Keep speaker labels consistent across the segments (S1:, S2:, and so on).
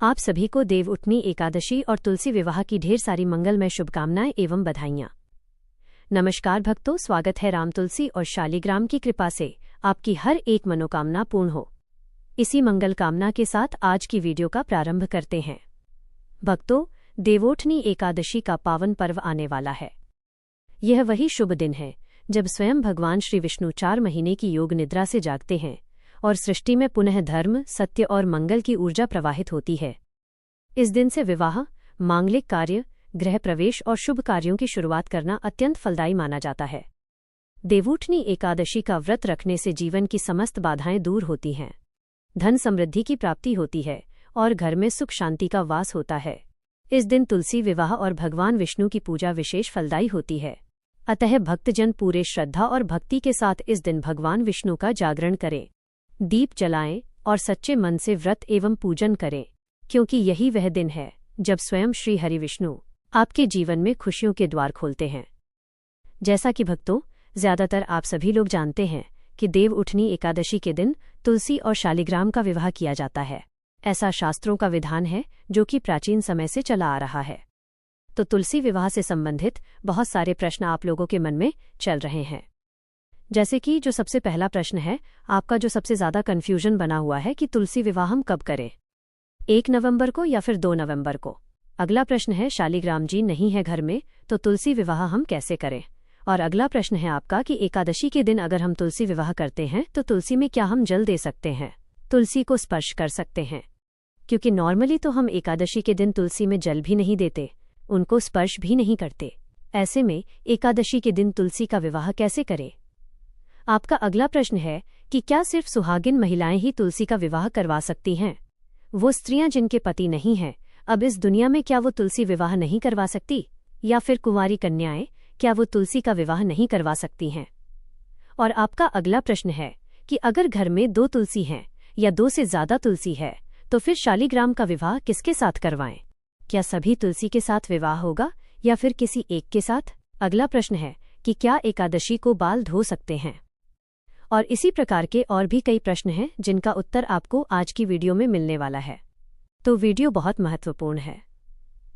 S1: आप सभी को देवउठनी एकादशी और तुलसी विवाह की ढेर सारी मंगलमय शुभकामनाएं एवं बधाइयां। नमस्कार भक्तों, स्वागत है राम तुलसी और शालिग्राम की कृपा से आपकी हर एक मनोकामना पूर्ण हो। इसी मंगल कामना के साथ आज की वीडियो का प्रारंभ करते हैं। भक्तों, देवउठनी एकादशी का पावन पर्व आने वाला है। यह वही शुभ दिन है जब स्वयं भगवान श्री विष्णु 4 महीने की योग निद्रा से जागते हैं और सृष्टि में पुनः धर्म, सत्य और मंगल की ऊर्जा प्रवाहित होती है। इस दिन से विवाह, मांगलिक कार्य, गृह प्रवेश और शुभ कार्यों की शुरुआत करना अत्यंत फलदायी माना जाता है। देवउठनी एकादशी का व्रत रखने से जीवन की समस्त बाधाएं दूर होती हैं, धन समृद्धि की प्राप्ति होती है और घर में सुख शांति का वास होता है। इस दिन तुलसी विवाह और भगवान विष्णु की पूजा विशेष फलदायी होती है। अतः भक्तजन पूरे श्रद्धा और भक्ति के साथ इस दिन भगवान विष्णु का जागरण करें, दीप जलाएं और सच्चे मन से व्रत एवं पूजन करें, क्योंकि यही वह दिन है जब स्वयं श्री हरि विष्णु आपके जीवन में खुशियों के द्वार खोलते हैं। जैसा कि भक्तों, ज्यादातर आप सभी लोग जानते हैं कि देवउठनी एकादशी के दिन तुलसी और शालिग्राम का विवाह किया जाता है। ऐसा शास्त्रों का विधान है जो कि प्राचीन समय से चला आ रहा है। तो तुलसी विवाह से संबंधित बहुत सारे प्रश्न आप लोगों के मन में चल रहे हैं। जैसे कि जो सबसे पहला प्रश्न है, आपका जो सबसे ज्यादा कन्फ्यूजन बना हुआ है कि तुलसी विवाह हम कब करें, 1 नवंबर को या फिर 2 नवंबर को। अगला प्रश्न है, शालिग्राम जी नहीं है घर में तो तुलसी विवाह हम कैसे करें। और अगला प्रश्न है आपका कि एकादशी के दिन अगर हम तुलसी विवाह करते हैं तो तुलसी में क्या हम जल दे सकते हैं, तुलसी को स्पर्श कर सकते हैं। क्योंकि नॉर्मली तो हम एकादशी के दिन तुलसी में जल भी नहीं देते, उनको स्पर्श भी नहीं करते। ऐसे में एकादशी के दिन तुलसी का विवाह कैसे करें। आपका अगला प्रश्न है कि क्या सिर्फ सुहागिन महिलाएं ही तुलसी का विवाह करवा सकती हैं, वो स्त्रियां जिनके पति नहीं हैं अब इस दुनिया में, क्या वो तुलसी विवाह नहीं करवा सकती, या फिर कुंवारी कन्याएं क्या वो तुलसी का विवाह नहीं करवा सकती हैं। और आपका अगला प्रश्न है कि अगर घर में 2 तुलसी हैं या 2 से ज्यादा तुलसी है तो फिर शालिग्राम का विवाह किसके साथ करवाएं, क्या सभी तुलसी के साथ विवाह होगा या फिर किसी एक के साथ। अगला प्रश्न है कि क्या एकादशी को बाल धो सकते हैं। और इसी प्रकार के और भी कई प्रश्न हैं जिनका उत्तर आपको आज की वीडियो में मिलने वाला है। तो वीडियो बहुत महत्वपूर्ण है,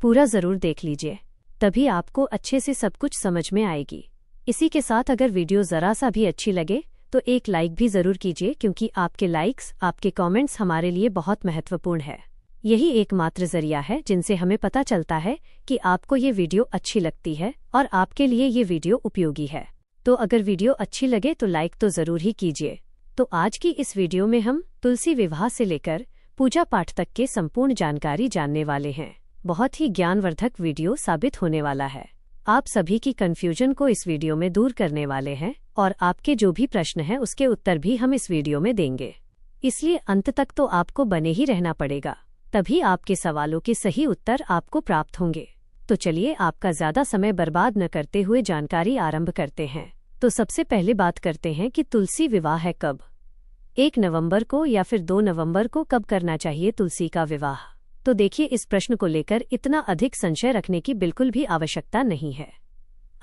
S1: पूरा जरूर देख लीजिए, तभी आपको अच्छे से सब कुछ समझ में आएगी। इसी के साथ अगर वीडियो जरा सा भी अच्छी लगे तो एक लाइक भी जरूर कीजिए, क्योंकि आपके लाइक्स, आपके कमेंट्स हमारे लिए बहुत महत्वपूर्ण है। यही एकमात्र जरिया है जिनसे हमें पता चलता है कि आपको ये वीडियो अच्छी लगती है और आपके लिए ये वीडियो उपयोगी है। तो अगर वीडियो अच्छी लगे तो लाइक तो जरूर ही कीजिए। तो आज की इस वीडियो में हम तुलसी विवाह से लेकर पूजा पाठ तक के संपूर्ण जानकारी जानने वाले हैं। बहुत ही ज्ञानवर्धक वीडियो साबित होने वाला है। आप सभी की कंफ्यूजन को इस वीडियो में दूर करने वाले हैं और आपके जो भी प्रश्न हैं उसके उत्तर भी हम इस वीडियो में देंगे। इसलिए अंत तक तो आपको बने ही रहना पड़ेगा, तभी आपके सवालों के सही उत्तर आपको प्राप्त होंगे। तो चलिए आपका ज्यादा समय बर्बाद न करते हुए जानकारी आरंभ करते हैं। तो सबसे पहले बात करते हैं कि तुलसी विवाह है कब, 1 नवंबर को या फिर 2 नवंबर को कब करना चाहिए तुलसी का विवाह। तो देखिए, इस प्रश्न को लेकर इतना अधिक संशय रखने की बिल्कुल भी आवश्यकता नहीं है।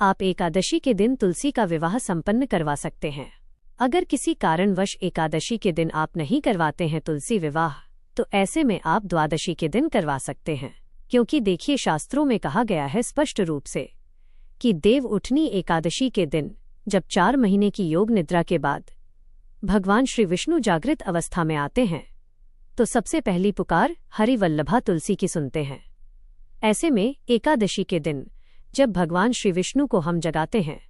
S1: आप एकादशी के दिन तुलसी का विवाह संपन्न करवा सकते हैं। अगर किसी कारणवश एकादशी के दिन आप नहीं करवाते हैं तुलसी विवाह, तो ऐसे में आप द्वादशी के दिन करवा सकते हैं। क्योंकि देखिए, शास्त्रों में कहा गया है स्पष्ट रूप से कि देवउठनी एकादशी के दिन जब 4 महीने की योग निद्रा के बाद भगवान श्री विष्णु जागृत अवस्था में आते हैं तो सबसे पहली पुकार हरिवल्लभा तुलसी की सुनते हैं। ऐसे में एकादशी के दिन जब भगवान श्री विष्णु को हम जगाते हैं,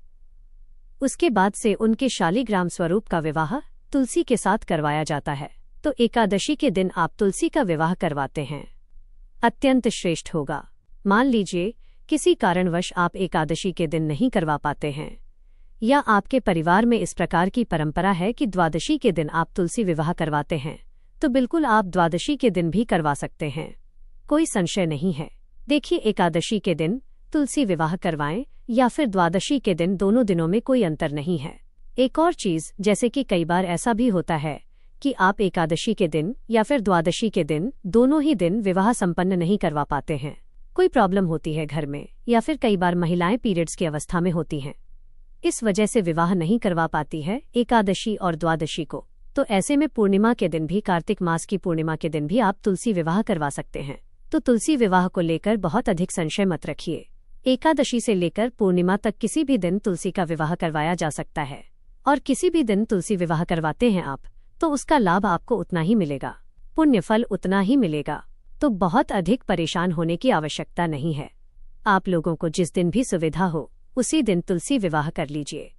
S1: उसके बाद से उनके शालिग्राम स्वरूप का विवाह तुलसी के साथ करवाया जाता है। तो एकादशी के दिन आप तुलसी का विवाह करवाते हैं, अत्यंत श्रेष्ठ होगा। मान लीजिए किसी कारणवश आप एकादशी के दिन नहीं करवा पाते हैं, या आपके परिवार में इस प्रकार की परंपरा है कि द्वादशी के दिन आप तुलसी विवाह करवाते हैं, तो बिल्कुल आप द्वादशी के दिन भी करवा सकते हैं, कोई संशय नहीं है। देखिए, एकादशी के दिन तुलसी विवाह करवाएं या फिर द्वादशी के दिन, दोनों दिनों में कोई अंतर नहीं है। एक और चीज, जैसे कि कई बार ऐसा भी होता है कि आप एकादशी के दिन या फिर द्वादशी के दिन, दोनों ही दिन विवाह संपन्न नहीं करवा पाते हैं, कोई प्रॉब्लम होती है घर में, या फिर कई बार महिलाएं पीरियड्स की अवस्था में होती हैं, इस वजह से विवाह नहीं करवा पाती है एकादशी और द्वादशी को। तो ऐसे में पूर्णिमा के दिन भी, कार्तिक मास की पूर्णिमा के दिन भी आप तुलसी विवाह करवा सकते हैं। तो तुलसी विवाह को लेकर बहुत अधिक संशय मत रखिए। एकादशी से लेकर पूर्णिमा तक किसी भी दिन तुलसी का विवाह करवाया जा सकता है, और किसी भी दिन तुलसी विवाह करवाते हैं आप तो उसका लाभ आपको उतना ही मिलेगा, पुण्य फल उतना ही मिलेगा। तो बहुत अधिक परेशान होने की आवश्यकता नहीं है। आप लोगों को जिस दिन भी सुविधा हो उसी दिन तुलसी विवाह कर लीजिए।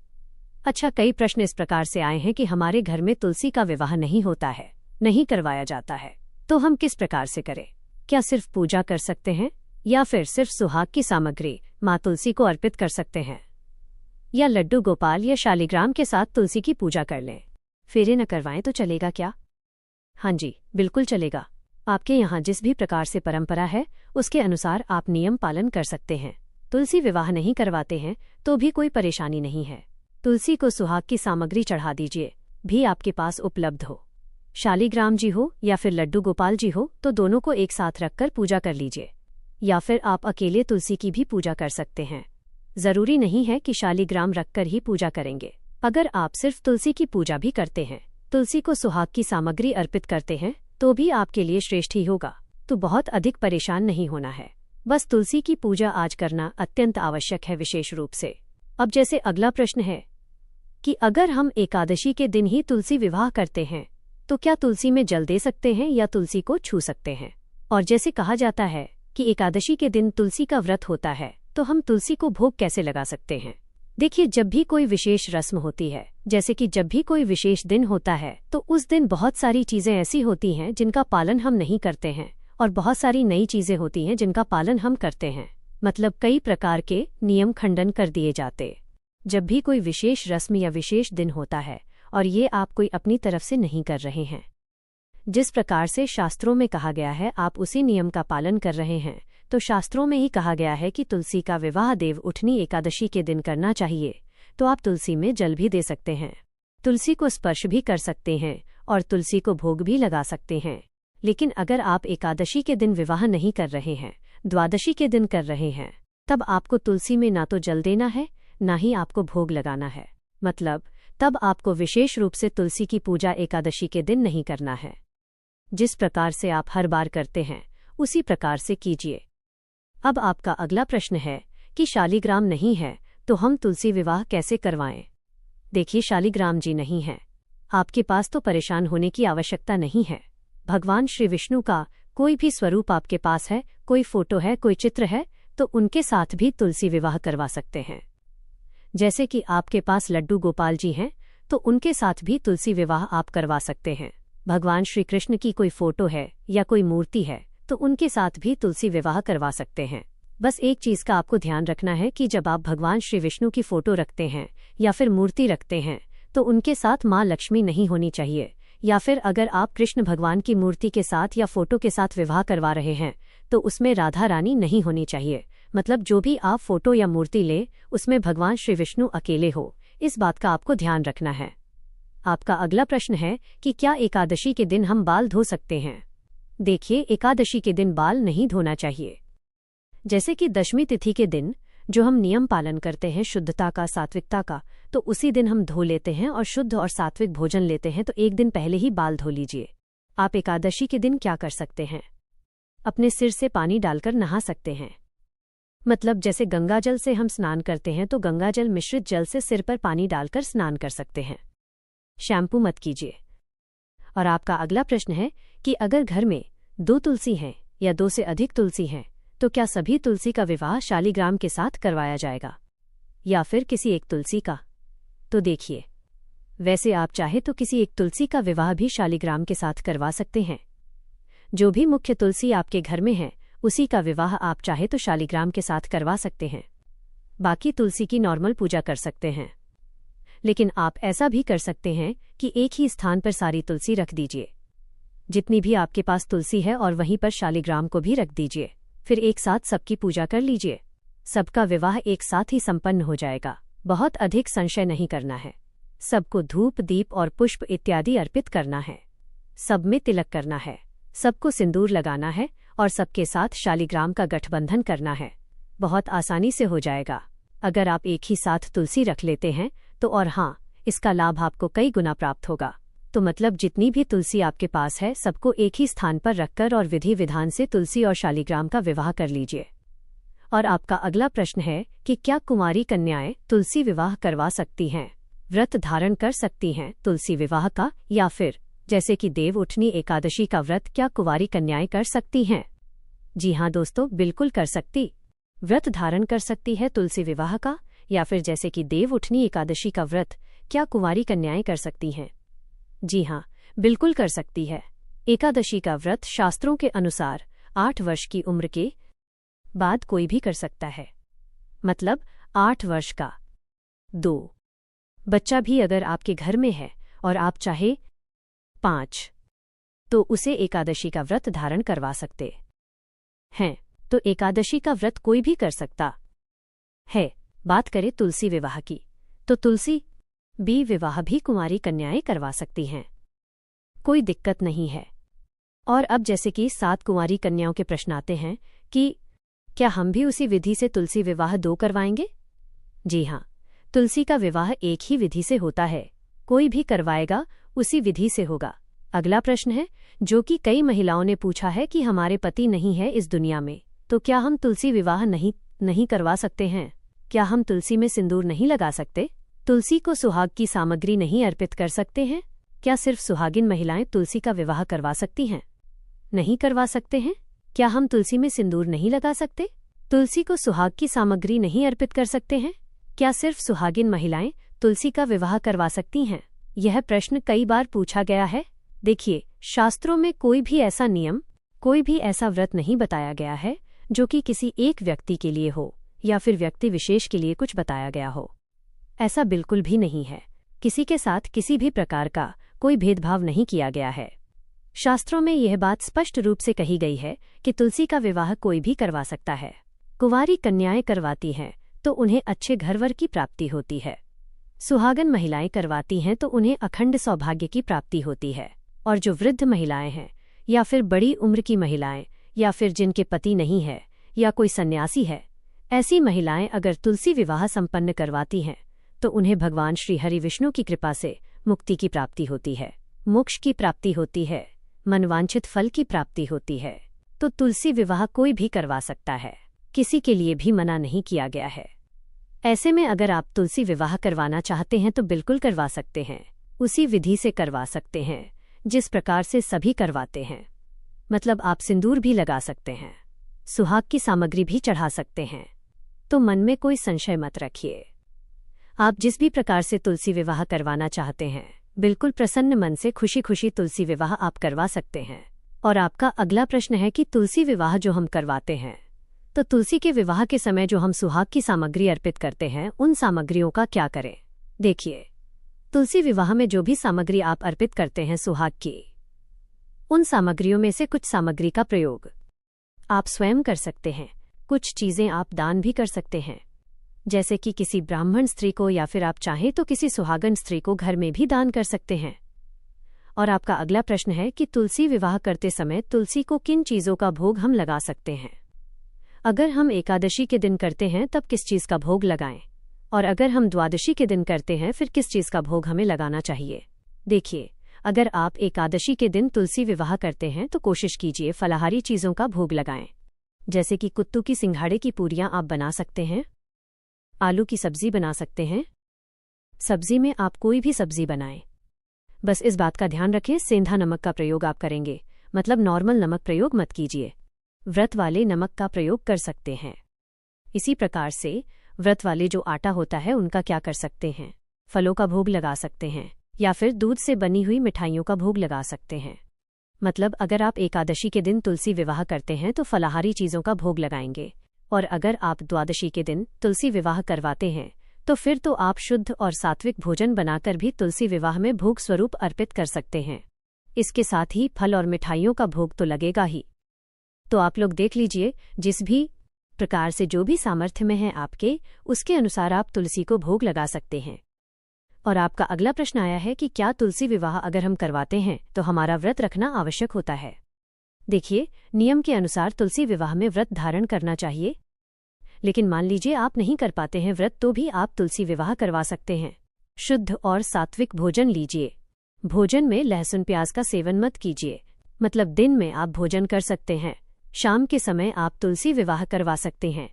S1: अच्छा, कई प्रश्न इस प्रकार से आए हैं कि हमारे घर में तुलसी का विवाह नहीं होता है, नहीं करवाया जाता है, तो हम किस प्रकार से करें? क्या सिर्फ पूजा कर सकते हैं, या फिर सिर्फ सुहाग की सामग्री माँ तुलसी को अर्पित कर सकते हैं, या लड्डू गोपाल या शालिग्राम के साथ तुलसी की पूजा कर लें? फेरे न करवाएं तो चलेगा क्या? हाँ जी, बिल्कुल चलेगा। आपके यहाँ जिस भी प्रकार से परंपरा है उसके अनुसार आप नियम पालन कर सकते हैं। तुलसी विवाह नहीं करवाते हैं तो भी कोई परेशानी नहीं है। तुलसी को सुहाग की सामग्री चढ़ा दीजिए, भी आपके पास उपलब्ध हो, शालिग्राम जी हो या फिर लड्डू गोपाल जी हो, तो दोनों को एक साथ रखकर पूजा कर लीजिए। या फिर आप अकेले तुलसी की भी पूजा कर सकते हैं। जरूरी नहीं है कि शालिग्राम रखकर ही पूजा करेंगे। अगर आप सिर्फ तुलसी की पूजा भी करते हैं, तुलसी को सुहाग की सामग्री अर्पित करते हैं, तो भी आपके लिए श्रेष्ठ ही होगा। तो बहुत अधिक परेशान नहीं होना है। बस तुलसी की पूजा आज करना अत्यंत आवश्यक है, विशेष रूप से। अब जैसे अगला प्रश्न है कि अगर हम एकादशी के दिन ही तुलसी विवाह करते हैं तो क्या तुलसी में जल दे सकते हैं या तुलसी को छू सकते हैं? और जैसे कहा जाता है कि एकादशी के दिन तुलसी का व्रत होता है, तो हम तुलसी को भोग कैसे लगा सकते हैं? देखिए, जब भी कोई विशेष रस्म होती है, जैसे कि जब भी कोई विशेष दिन होता है, तो उस दिन बहुत सारी चीजें ऐसी होती हैं जिनका पालन हम नहीं करते हैं, और बहुत सारी नई चीजें होती हैं जिनका पालन हम करते हैं। मतलब कई प्रकार के नियम खंडन कर दिए जाते। जब भी कोई विशेष रस्म या विशेष दिन होता है और ये आप कोई अपनी तरफ से नहीं कर रहे हैं, जिस प्रकार से शास्त्रों में कहा गया है आप उसी नियम का पालन कर रहे हैं, तो शास्त्रों में ही कहा गया है कि तुलसी का विवाह देव उठनी एकादशी के दिन करना चाहिए, तो आप तुलसी में जल भी दे सकते हैं, तुलसी को स्पर्श भी कर सकते हैं और तुलसी को भोग भी लगा सकते हैं। लेकिन अगर आप एकादशी के दिन विवाह नहीं कर रहे हैं, द्वादशी के दिन कर रहे हैं, तब आपको तुलसी में ना तो जल देना है, ना ही आपको भोग लगाना है। मतलब तब आपको विशेष रूप से तुलसी की पूजा एकादशी के दिन नहीं करना है। जिस प्रकार से आप हर बार करते हैं उसी प्रकार से कीजिए। अब आपका अगला प्रश्न है कि शालिग्राम नहीं है तो हम तुलसी विवाह कैसे करवाएं? देखिए, शालिग्राम जी नहीं है आपके पास तो परेशान होने की आवश्यकता नहीं है। भगवान श्री विष्णु का कोई भी स्वरूप आपके पास है, कोई फोटो है, कोई चित्र है, तो उनके साथ भी तुलसी विवाह करवा सकते हैं। जैसे कि आपके पास लड्डू गोपाल जी हैं, तो उनके साथ भी तुलसी विवाह आप करवा सकते हैं। भगवान श्री कृष्ण की कोई फोटो है या कोई मूर्ति है, तो उनके साथ भी तुलसी विवाह करवा सकते हैं। बस एक चीज का आपको ध्यान रखना है कि जब आप भगवान श्री विष्णु की फोटो रखते हैं या फिर मूर्ति रखते हैं, तो उनके साथ माँ लक्ष्मी नहीं होनी चाहिए। या फिर अगर आप कृष्ण भगवान की मूर्ति के साथ या फोटो के साथ विवाह करवा रहे हैं, तो उसमें राधा रानी नहीं होनी चाहिए। मतलब जो भी आप फोटो या मूर्ति ले, उसमें भगवान श्री विष्णु अकेले हो, इस बात का आपको ध्यान रखना है। आपका अगला प्रश्न है कि क्या एकादशी के दिन हम बाल धो सकते हैं? देखिए, एकादशी के दिन बाल नहीं धोना चाहिए। जैसे कि दशमी तिथि के दिन जो हम नियम पालन करते हैं शुद्धता का, सात्विकता का, तो उसी दिन हम धो लेते हैं और शुद्ध और सात्विक भोजन लेते हैं, तो एक दिन पहले ही बाल धो लीजिए। आप एकादशी के दिन क्या कर सकते हैं? अपने सिर से पानी डालकर नहा सकते हैं। मतलब जैसे गंगाजल से हम स्नान करते हैं, तो गंगाजल मिश्रित जल से सिर पर पानी डालकर स्नान कर सकते हैं। शैम्पू मत कीजिए। और आपका अगला प्रश्न है कि अगर घर में 2 तुलसी हैं या 2 से अधिक तुलसी हैं, तो क्या सभी तुलसी का विवाह शालिग्राम के साथ करवाया जाएगा या फिर किसी एक तुलसी का? तो देखिए, वैसे आप चाहे तो किसी एक तुलसी का विवाह भी शालिग्राम के साथ करवा सकते हैं। जो भी मुख्य तुलसी आपके घर में है, उसी का विवाह आप चाहे तो शालिग्राम के साथ करवा सकते हैं। बाकी तुलसी की नॉर्मल पूजा कर सकते हैं। लेकिन आप ऐसा भी कर सकते हैं कि एक ही स्थान पर सारी तुलसी रख दीजिए, जितनी भी आपके पास तुलसी है, और वहीं पर शालिग्राम को भी रख दीजिए। फिर एक साथ सबकी पूजा कर लीजिए। सबका विवाह एक साथ ही संपन्न हो जाएगा। बहुत अधिक संशय नहीं करना है। सबको धूप, दीप और पुष्प इत्यादि अर्पित करना है। सब में तिलक करना है, सबको सिंदूर लगाना है और सबके साथ शालिग्राम का गठबंधन करना है। बहुत आसानी से हो जाएगा अगर आप एक ही साथ तुलसी रख लेते हैं तो। और हाँ, इसका लाभ आपको कई गुना प्राप्त होगा। तो मतलब जितनी भी तुलसी आपके पास है सबको एक ही स्थान पर रखकर और विधि विधान से तुलसी और शालिग्राम का विवाह कर लीजिए। और आपका अगला प्रश्न है कि क्या कुंवारी कन्याएं तुलसी विवाह करवा सकती हैं, व्रत धारण कर सकती हैं तुलसी विवाह का, या फिर जैसे कि देव उठनी एकादशी का व्रत क्या कुंवारी कन्याएं कर सकती हैं? जी हाँ दोस्तों, बिल्कुल कर सकती। व्रत धारण कर सकती है तुलसी विवाह का, या फिर जैसे कि देव उठनी एकादशी का व्रत क्या कुंवारी कन्याएं कर सकती हैं? जी हाँ, बिल्कुल कर सकती है। एकादशी का व्रत शास्त्रों के अनुसार 8 वर्ष की उम्र के बाद कोई भी कर सकता है। मतलब 8 वर्ष का 2 बच्चा भी अगर आपके घर में है और आप चाहे 5, तो उसे एकादशी का व्रत धारण करवा सकते हैं। तो एकादशी का व्रत कोई भी कर सकता है। बात करें तुलसी विवाह की, तो तुलसी भी विवाह भी कुंवारी कन्याएं करवा सकती हैं, कोई दिक्कत नहीं है। और अब जैसे कि 7 कुंवारी कन्याओं के प्रश्न आते हैं कि क्या हम भी उसी विधि से तुलसी विवाह 2 करवाएंगे? जी हाँ, तुलसी का विवाह एक ही विधि से होता है, कोई भी करवाएगा उसी विधि से होगा। अगला प्रश्न है जो कि कई महिलाओं ने पूछा है कि हमारे पति नहीं है इस दुनिया में, तो क्या हम तुलसी विवाह नहीं करवा सकते हैं? क्या हम तुलसी में सिंदूर नहीं लगा सकते? तुलसी को सुहाग की सामग्री नहीं अर्पित कर सकते हैं? क्या सिर्फ सुहागिन महिलाएं तुलसी का विवाह करवा सकती हैं? नहीं करवा सकते हैं? क्या हम तुलसी में सिंदूर नहीं लगा सकते? तुलसी को सुहाग की सामग्री नहीं अर्पित कर सकते हैं? क्या सिर्फ सुहागिन महिलाएं तुलसी का विवाह करवा सकती हैं? यह प्रश्न कई बार पूछा गया है। देखिए, शास्त्रों में कोई भी ऐसा नियम, कोई भी ऐसा व्रत नहीं बताया गया है जो कि किसी एक व्यक्ति के लिए हो या फिर व्यक्ति विशेष के लिए कुछ बताया गया हो। ऐसा बिल्कुल भी नहीं है। किसी के साथ किसी भी प्रकार का कोई भेदभाव नहीं किया गया है। शास्त्रों में यह बात स्पष्ट रूप से कही गई है कि तुलसी का विवाह कोई भी करवा सकता है। कुंवारी कन्याएं करवाती हैं तो उन्हें अच्छे घरवर की प्राप्ति होती है। सुहागन महिलाएं करवाती हैं तो उन्हें अखंड सौभाग्य की प्राप्ति होती है। और जो वृद्ध महिलाएं हैं या फिर बड़ी उम्र की महिलाएं या फिर जिनके पति नहीं है या कोई सन्यासी है, ऐसी महिलाएं अगर तुलसी विवाह संपन्न करवाती हैं तो उन्हें भगवान श्री हरि विष्णु की कृपा से मुक्ति की प्राप्ति होती है, मोक्ष की प्राप्ति होती है, मनवांछित फल की प्राप्ति होती है। तो तुलसी विवाह कोई भी करवा सकता है, किसी के लिए भी मना नहीं किया गया है। ऐसे में अगर आप तुलसी विवाह करवाना चाहते हैं तो बिल्कुल करवा सकते हैं, उसी विधि से करवा सकते हैं जिस प्रकार से सभी करवाते हैं। मतलब आप सिंदूर भी लगा सकते हैं, सुहाग की सामग्री भी चढ़ा सकते हैं। तो मन में कोई संशय मत रखिए। आप जिस भी प्रकार से तुलसी विवाह करवाना चाहते हैं, बिल्कुल प्रसन्न मन से खुशी खुशी तुलसी विवाह आप करवा सकते हैं। और आपका अगला प्रश्न है कि तुलसी विवाह जो हम करवाते हैं, तो तुलसी के विवाह के समय जो हम सुहाग की सामग्री अर्पित करते हैं, उन सामग्रियों का क्या करें? देखिए, तुलसी विवाह में जो भी सामग्री आप अर्पित करते हैं सुहाग की, उन सामग्रियों में से कुछ सामग्री का प्रयोग आप स्वयं कर सकते हैं, कुछ चीजें आप दान भी कर सकते हैं, जैसे कि किसी ब्राह्मण स्त्री को, या फिर आप चाहें तो किसी सुहागन स्त्री को घर में भी दान कर सकते हैं। और आपका अगला प्रश्न है कि तुलसी विवाह करते समय तुलसी को किन चीजों का भोग हम लगा सकते हैं? अगर हम एकादशी के दिन करते हैं तब किस चीज का भोग लगाएं, और अगर हम द्वादशी के दिन करते हैं फिर किस चीज का भोग हमें लगाना चाहिए? देखिए, अगर आप एकादशी के दिन तुलसी विवाह करते हैं तो कोशिश कीजिए फलाहारी चीजों का भोग लगाएं, जैसे कि कुत्तू की सिंघाड़े की पूरियां आप बना सकते हैं, आलू की सब्जी बना सकते हैं। सब्जी में आप कोई भी सब्जी बनाएं, बस इस बात का ध्यान रखें सेंधा नमक का प्रयोग आप करेंगे, मतलब नॉर्मल नमक प्रयोग मत कीजिए। व्रत वाले नमक का प्रयोग कर सकते हैं। इसी प्रकार से व्रत वाले जो आटा होता है उनका क्या कर सकते हैं? फलों का भोग लगा सकते हैं, या फिर दूध से बनी हुई मिठाइयों का भोग लगा सकते हैं। मतलब अगर आप एकादशी के दिन तुलसी विवाह करते हैं तो फलाहारी चीजों का भोग लगाएंगे, और अगर आप द्वादशी के दिन तुलसी विवाह करवाते हैं तो फिर तो आप शुद्ध और सात्विक भोजन बनाकर भी तुलसी विवाह में भोग स्वरूप अर्पित कर सकते हैं। इसके साथ ही फल और मिठाइयों का भोग तो लगेगा ही। तो आप लोग देख लीजिए, जिस भी प्रकार से जो भी सामर्थ्य में है आपके, उसके अनुसार आप तुलसी को भोग लगा सकते हैं। और आपका अगला प्रश्न आया है कि क्या तुलसी विवाह अगर हम करवाते हैं तो हमारा व्रत रखना आवश्यक होता है? देखिए, नियम के अनुसार तुलसी विवाह में व्रत धारण करना चाहिए, लेकिन मान लीजिए आप नहीं कर पाते हैं व्रत, तो भी आप तुलसी विवाह करवा सकते हैं। शुद्ध और सात्विक भोजन लीजिए, भोजन में लहसुन प्याज का सेवन मत कीजिए। मतलब दिन में आप भोजन कर सकते हैं, शाम के समय आप तुलसी विवाह करवा सकते हैं।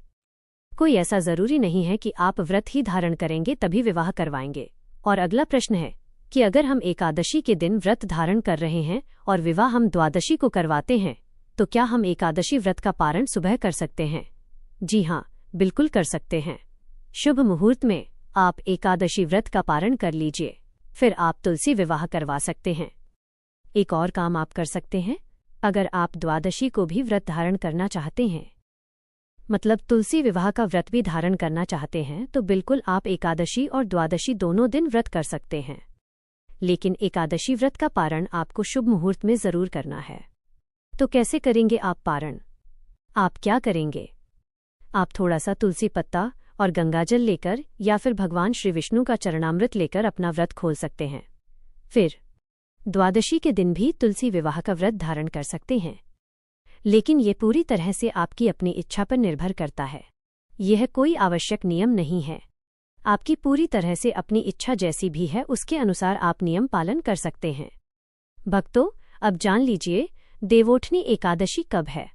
S1: कोई ऐसा जरूरी नहीं है कि आप व्रत ही धारण करेंगे तभी विवाह करवाएंगे। और अगला प्रश्न है कि अगर हम एकादशी के दिन व्रत धारण कर रहे हैं और विवाह हम द्वादशी को करवाते हैं, तो क्या हम एकादशी व्रत का पारण सुबह कर सकते हैं? जी हाँ, बिल्कुल कर सकते हैं। शुभ मुहूर्त में आप एकादशी व्रत का पारण कर लीजिए, फिर आप तुलसी विवाह करवा सकते हैं। एक और काम आप कर सकते हैं, अगर आप द्वादशी को भी व्रत धारण करना चाहते हैं, मतलब तुलसी विवाह का व्रत भी धारण करना चाहते हैं, तो बिल्कुल आप एकादशी और द्वादशी दोनों दिन व्रत कर सकते हैं। लेकिन एकादशी व्रत का पारण आपको शुभ मुहूर्त में जरूर करना है। तो कैसे करेंगे आप पारण? आप क्या करेंगे? आप थोड़ा सा तुलसी पत्ता और गंगाजल लेकर या फिर भगवान श्री विष्णु का चरणामृत लेकर अपना व्रत खोल सकते हैं। फिर द्वादशी के दिन भी तुलसी विवाह का व्रत धारण कर सकते हैं। लेकिन ये पूरी तरह से आपकी अपनी इच्छा पर निर्भर करता है। यह कोई आवश्यक नियम नहीं है। आपकी पूरी तरह से अपनी इच्छा जैसी भी है उसके अनुसार आप नियम पालन कर सकते हैं। भक्तों, अब जान लीजिए देवोठनी एकादशी कब है।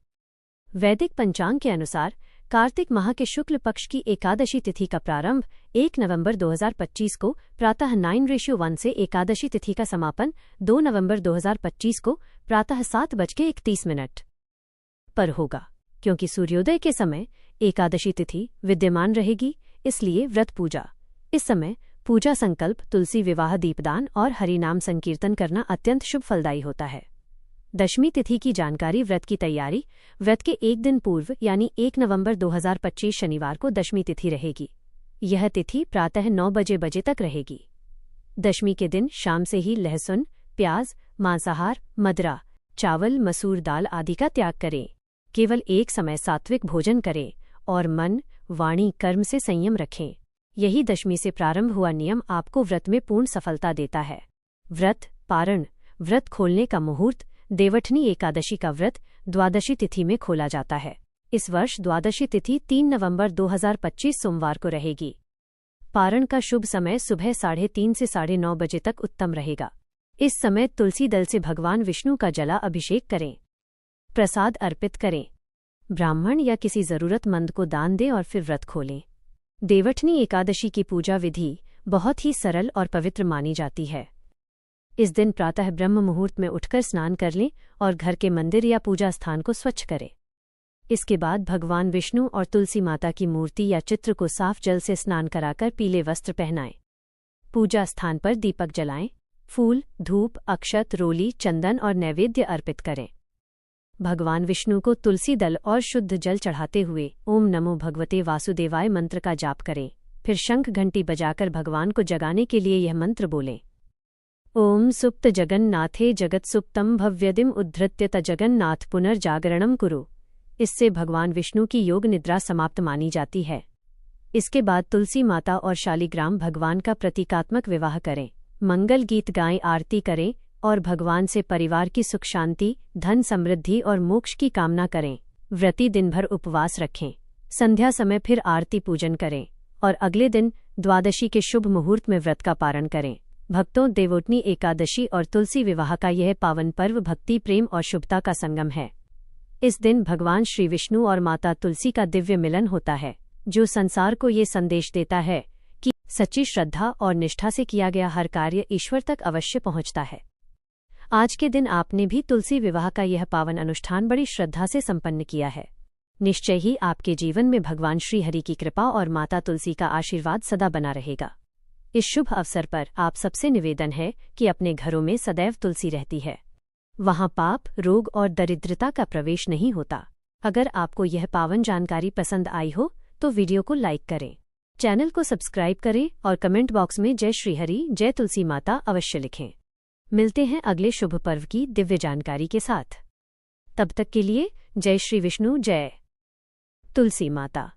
S1: वैदिक पंचांग के अनुसार कार्तिक माह के शुक्ल पक्ष की एकादशी तिथि का प्रारंभ 1 नवंबर 2025 को प्रातः 9:1 से एकादशी तिथि का समापन 2 नवंबर 2025 को प्रातः 7:31 पर होगा। क्योंकि सूर्योदय के समय एकादशी तिथि विद्यमान रहेगी, इसलिए व्रत पूजा इस समय पूजा संकल्प, तुलसी विवाह, दीपदान और हरिनाम संकीर्तन करना अत्यंत शुभ फलदायी होता है। दशमी तिथि की जानकारी। व्रत की तैयारी। व्रत के एक दिन पूर्व यानी 1 नवंबर 2025 शनिवार को दशमी तिथि रहेगी। यह तिथि प्रातः 9 बजे तक रहेगी। दशमी के दिन शाम से ही लहसुन, प्याज, मांसाहार, मदरा, चावल, मसूर दाल आदि का त्याग करें। केवल एक समय सात्विक भोजन करें और मन, वाणी, कर्म से संयम रखें। यही दशमी से प्रारंभ हुआ नियम आपको व्रत में पूर्ण सफलता देता है। व्रत पारण। व्रत खोलने का मुहूर्त। देवठनी एकादशी का व्रत द्वादशी तिथि में खोला जाता है। इस वर्ष द्वादशी तिथि 3 नवंबर 2025 सोमवार को रहेगी। पारण का शुभ समय सुबह 3:30 से 9:30 बजे तक उत्तम रहेगा। इस समय तुलसी दल से भगवान विष्णु का जला अभिषेक करें, प्रसाद अर्पित करें, ब्राह्मण या किसी जरूरतमंद को दान दें और फिर व्रत खोलें। देवठनी एकादशी की पूजा विधि बहुत ही सरल और पवित्र मानी जाती है। इस दिन प्रातः ब्रह्म मुहूर्त में उठकर स्नान कर लें और घर के मंदिर या पूजा स्थान को स्वच्छ करें। इसके बाद भगवान विष्णु और तुलसी माता की मूर्ति या चित्र को साफ जल से स्नान कराकर पीले वस्त्र पहनाएं। पूजा स्थान पर दीपक जलाएं, फूल, धूप, अक्षत, रोली, चंदन और नैवेद्य अर्पित करें। भगवान विष्णु को तुलसी दल और शुद्ध जल चढ़ाते हुए ओम नमो भगवते वासुदेवाय मंत्र का जाप करें। फिर शंख घंटी बजाकर भगवान को जगाने के लिए यह मंत्र बोलें। ओम सुप्त जगन्नाथे जगत सुप्तम भव्यदिम उद्धृत्य त जगन्नाथ पुनर्जागरणम कुरु। इससे भगवान विष्णु की योग निद्रा समाप्त मानी जाती है। इसके बाद तुलसी माता और शालिग्राम भगवान का प्रतीकात्मक विवाह करें, मंगल गीत गाएं, आरती करें और भगवान से परिवार की सुख शांति, धन समृद्धि और मोक्ष की कामना करें। व्रती दिन भर उपवास रखें, संध्या समय फिर आरती पूजन करें और अगले दिन द्वादशी के शुभ मुहूर्त में व्रत का पारण करें। भक्तों, देवोठनी एकादशी और तुलसी विवाह का यह पावन पर्व भक्ति, प्रेम और शुभता का संगम है। इस दिन भगवान श्री विष्णु और माता तुलसी का दिव्य मिलन होता है, जो संसार को ये संदेश देता है कि सच्ची श्रद्धा और निष्ठा से किया गया हर कार्य ईश्वर तक अवश्य पहुंचता है। आज के दिन आपने भी तुलसी विवाह का यह पावन अनुष्ठान बड़ी श्रद्धा से संपन्न किया है। निश्चय ही आपके जीवन में भगवान श्री हरि की कृपा और माता तुलसी का आशीर्वाद सदा बना रहेगा। इस शुभ अवसर पर आप सबसे निवेदन है कि अपने घरों में सदैव तुलसी रहती है। वहां पाप, रोग और दरिद्रता का प्रवेश नहीं होता। अगर आपको यह पावन जानकारी पसंद आई हो तो वीडियो को लाइक करें, चैनल को सब्सक्राइब करें और कमेंट बॉक्स में जय श्री हरि, जय तुलसी माता अवश्य लिखें। मिलते हैं अगले शुभ पर्व की दिव्य जानकारी के साथ। तब तक के लिए जय श्री विष्णु, जय तुलसी माता।